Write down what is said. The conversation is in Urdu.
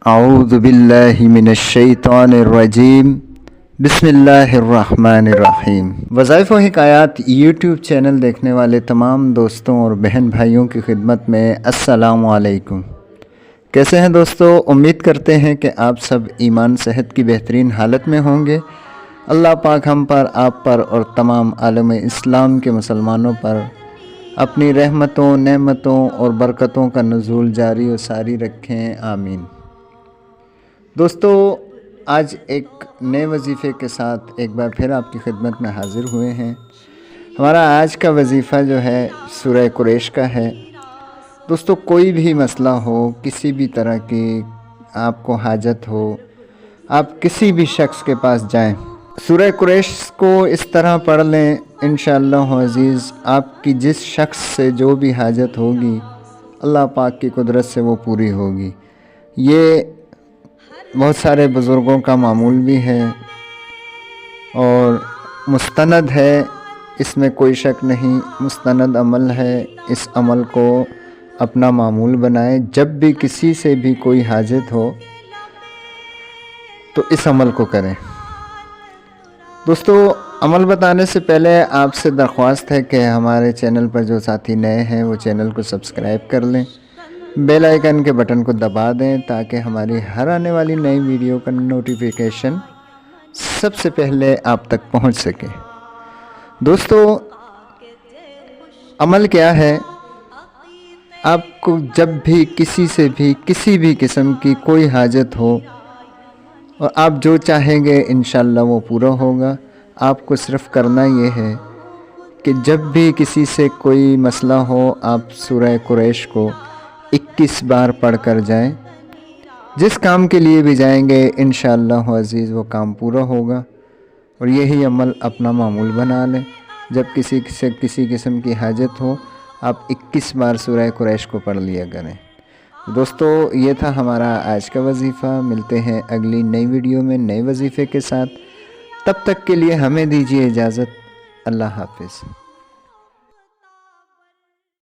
اعوذ باللہ من الشیطان الرجیم بسم اللہ الرحمن الرحیم۔ وظائف و حکایات یوٹیوب چینل دیکھنے والے تمام دوستوں اور بہن بھائیوں کی خدمت میں السلام علیکم۔ کیسے ہیں دوستو؟ امید کرتے ہیں کہ آپ سب ایمان صحت کی بہترین حالت میں ہوں گے۔ اللہ پاک ہم پر، آپ پر اور تمام عالم اسلام کے مسلمانوں پر اپنی رحمتوں، نعمتوں اور برکتوں کا نزول جاری و ساری رکھیں، آمین۔ دوستو، آج ایک نئے وظیفے کے ساتھ ایک بار پھر آپ کی خدمت میں حاضر ہوئے ہیں۔ ہمارا آج کا وظیفہ جو ہے سورہ قریش کا ہے۔ دوستو، کوئی بھی مسئلہ ہو، کسی بھی طرح کی آپ کو حاجت ہو، آپ کسی بھی شخص کے پاس جائیں، سورہ قریش کو اس طرح پڑھ لیں، انشاءاللہ عزیز آپ کی جس شخص سے جو بھی حاجت ہوگی اللہ پاک کی قدرت سے وہ پوری ہوگی۔ یہ بہت سارے بزرگوں کا معمول بھی ہے اور مستند ہے، اس میں کوئی شک نہیں، مستند عمل ہے۔ اس عمل کو اپنا معمول بنائیں، جب بھی کسی سے بھی کوئی حاجت ہو تو اس عمل کو کریں۔ دوستو، عمل بتانے سے پہلے آپ سے درخواست ہے کہ ہمارے چینل پر جو ساتھی نئے ہیں وہ چینل کو سبسکرائب کر لیں، بیل آئیکن کے بٹن کو دبا دیں تاکہ ہماری ہر آنے والی نئی ویڈیو کا نوٹیفیکیشن سب سے پہلے آپ تک پہنچ سکے۔ دوستو، عمل کیا ہے؟ آپ کو جب بھی کسی سے بھی کسی بھی قسم کی کوئی حاجت ہو اور آپ جو چاہیں گے انشاءاللہ وہ پورا ہوگا۔ آپ کو صرف کرنا یہ ہے کہ جب بھی کسی سے کوئی مسئلہ ہو آپ سورہ قریش کو 21 بار پڑھ کر جائیں۔ جس کام کے لیے بھی جائیں گے انشاءاللہ عزیز وہ کام پورا ہوگا، اور یہی عمل اپنا معمول بنا لیں۔ جب کسی سے کسی قسم کی حاجت ہو آپ 21 بار سورہ قریش کو پڑھ لیا کریں۔ دوستو، یہ تھا ہمارا آج کا وظیفہ۔ ملتے ہیں اگلی نئی ویڈیو میں نئے وظیفے کے ساتھ، تب تک کے لیے ہمیں دیجیے اجازت۔ اللہ حافظ۔